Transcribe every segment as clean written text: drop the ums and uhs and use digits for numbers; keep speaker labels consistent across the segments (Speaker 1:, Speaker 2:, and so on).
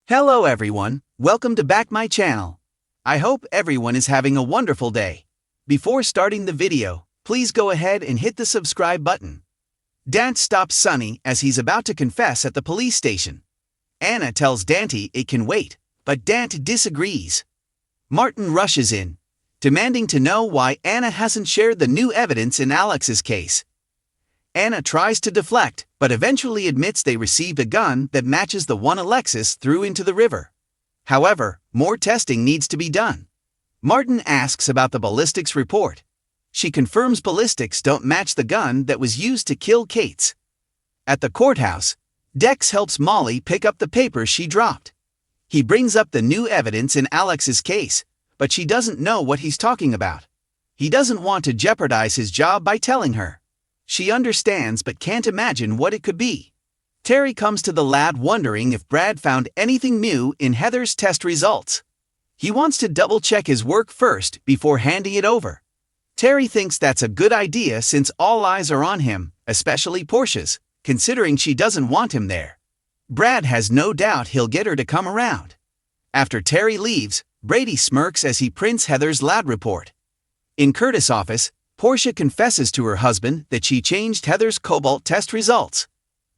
Speaker 1: Hello everyone, welcome to back my channel. I hope everyone is having a wonderful day. Before starting the video, please go ahead and hit the subscribe button. Dante stops Sonny as he's about to confess at the police station. Anna tells Dante it can wait, but Dante disagrees. Martin rushes in, demanding to know why Anna hasn't shared the new evidence in Alex's case. Anna tries to deflect, but eventually admits they received a gun that matches the one Alexis threw into the river. However, more testing needs to be done. Martin asks about the ballistics report. She confirms ballistics don't match the gun that was used to kill Cates. At the courthouse, Dex helps Molly pick up the papers she dropped. He brings up the new evidence in Alex's case, but she doesn't know what he's talking about. He doesn't want to jeopardize his job by telling her. She understands but can't imagine what it could be. Terry comes to the lab wondering if Brad found anything new in Heather's test results. He wants to double-check his work first before handing it over. Terry thinks that's a good idea since all eyes are on him, especially Portia's, considering she doesn't want him there. Brad has no doubt he'll get her to come around. After Terry leaves, Brady smirks as he prints Heather's lab report. In Curtis' office, Portia confesses to her husband that she changed Heather's cobalt test results.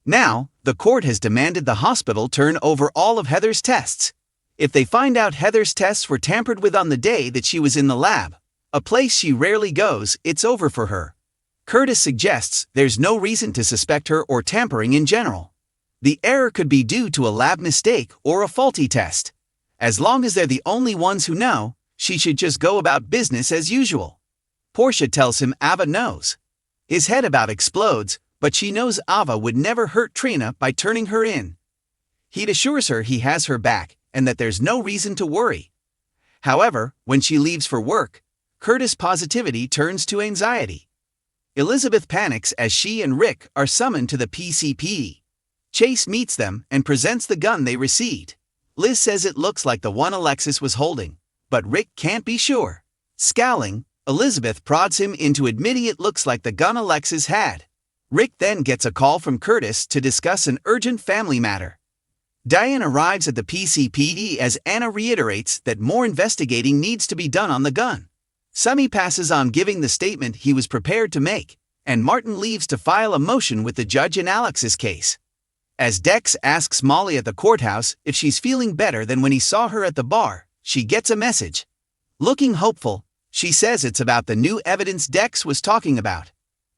Speaker 1: Now, the court has demanded the hospital turn over all of Heather's tests. If they find out Heather's tests were tampered with on the day that she was in the lab, a place she rarely goes, it's over for her. Curtis suggests there's no reason to suspect her or tampering in general. The error could be due to a lab mistake or a faulty test. As long as they're the only ones who know, she should just go about business as usual. Portia tells him Ava knows. His head about explodes, but she knows Ava would never hurt Trina by turning her in. He assures her he has her back and that there's no reason to worry. However, when she leaves for work, Curtis' positivity turns to anxiety. Elizabeth panics as she and Rick are summoned to the PCPD. Chase meets them and presents the gun they received. Liz says it looks like the one Alexis was holding, but Rick can't be sure. Scowling, Elizabeth prods him into admitting it looks like the gun Alexis had. Rick then gets a call from Curtis to discuss an urgent family matter. Diane arrives at the PCPD as Anna reiterates that more investigating needs to be done on the gun. Sonny passes on giving the statement he was prepared to make, and Martin leaves to file a motion with the judge in Alex's case. As Dex asks Molly at the courthouse if she's feeling better than when he saw her at the bar, she gets a message. Looking hopeful, she says it's about the new evidence Dex was talking about.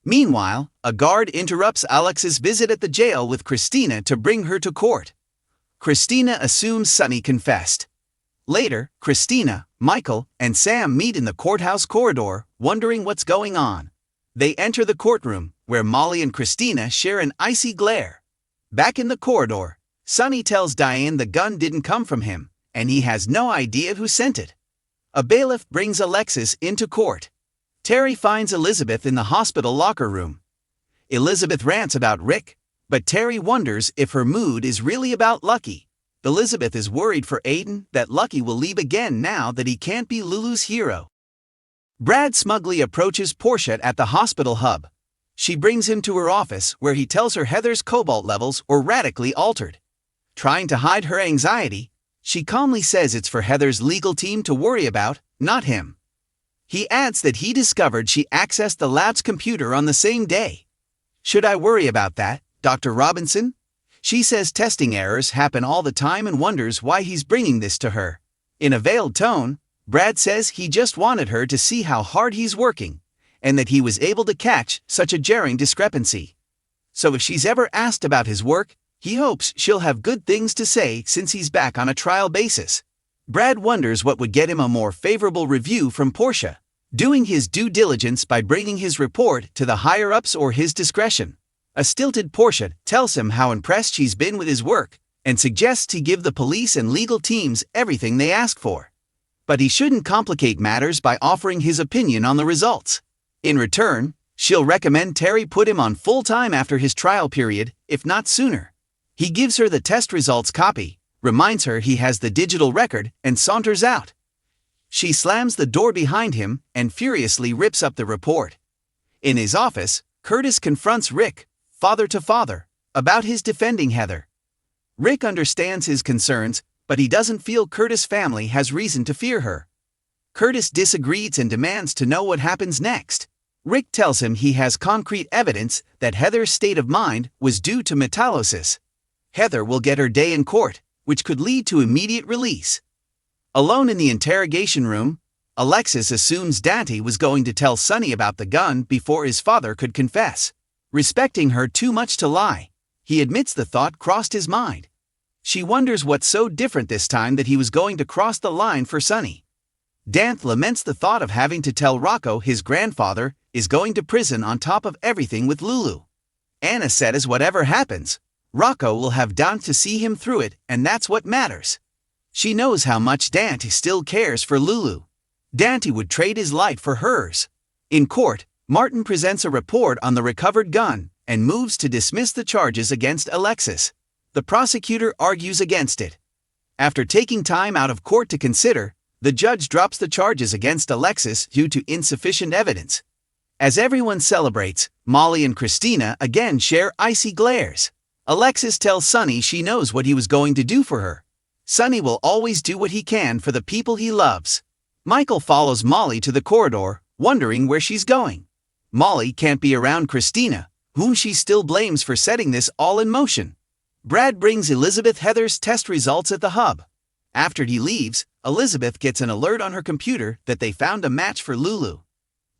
Speaker 1: Meanwhile, a guard interrupts Alex's visit at the jail with Christina to bring her to court. Christina assumes Sonny confessed. Later, Christina, Michael, and Sam meet in the courthouse corridor, wondering what's going on. They enter the courtroom, where Molly and Christina share an icy glare. Back in the corridor, Sonny tells Diane the gun didn't come from him, and he has no idea who sent it. A bailiff brings Alexis into court. Terry finds Elizabeth in the hospital locker room. Elizabeth rants about Rick, but Terry wonders if her mood is really about Lucky. Elizabeth is worried for Aiden that Lucky will leave again now that he can't be Lulu's hero. Brad smugly approaches Portia at the hospital hub. She brings him to her office where he tells her Heather's cobalt levels were radically altered. Trying to hide her anxiety, she calmly says it's for Heather's legal team to worry about, not him. He adds that he discovered she accessed the lab's computer on the same day. Should I worry about that, Dr. Robinson? She says testing errors happen all the time and wonders why he's bringing this to her. In a veiled tone, Brad says he just wanted her to see how hard he's working, and that he was able to catch such a jarring discrepancy. So if she's ever asked about his work, he hopes she'll have good things to say since he's back on a trial basis. Brad wonders what would get him a more favorable review from Portia, doing his due diligence by bringing his report to the higher-ups or his discretion. A stilted Portia tells him how impressed she's been with his work and suggests he give the police and legal teams everything they ask for. But he shouldn't complicate matters by offering his opinion on the results. In return, she'll recommend Terry put him on full-time after his trial period, if not sooner. He gives her the test results copy, reminds her he has the digital record, and saunters out. She slams the door behind him and furiously rips up the report. In his office, Curtis confronts Rick, father to father, about his defending Heather. Rick understands his concerns, but he doesn't feel Curtis' family has reason to fear her. Curtis disagrees and demands to know what happens next. Rick tells him he has concrete evidence that Heather's state of mind was due to metallosis. Heather will get her day in court, which could lead to immediate release. Alone in the interrogation room, Alexis assumes Dante was going to tell Sonny about the gun before his father could confess. Respecting her too much to lie, he admits the thought crossed his mind. She wonders what's so different this time that he was going to cross the line for Sonny. Dante laments the thought of having to tell Rocco his grandfather is going to prison on top of everything with Lulu. Anna says whatever happens, Rocco will have Dante to see him through it, and that's what matters. She knows how much Dante still cares for Lulu. Dante would trade his life for hers. In court, Martin presents a report on the recovered gun and moves to dismiss the charges against Alexis. The prosecutor argues against it. After taking time out of court to consider, the judge drops the charges against Alexis due to insufficient evidence. As everyone celebrates, Molly and Christina again share icy glares. Alexis tells Sonny she knows what he was going to do for her. Sonny will always do what he can for the people he loves. Michael follows Molly to the corridor, wondering where she's going. Molly can't be around Christina, whom she still blames for setting this all in motion. Brad brings Elizabeth Heather's test results at the hub. After he leaves, Elizabeth gets an alert on her computer that they found a match for Lulu.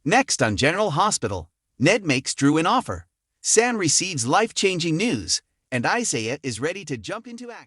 Speaker 1: Next on General Hospital, Ned makes Drew an offer. Sam receives life-changing news, and Isaiah is ready to jump into action.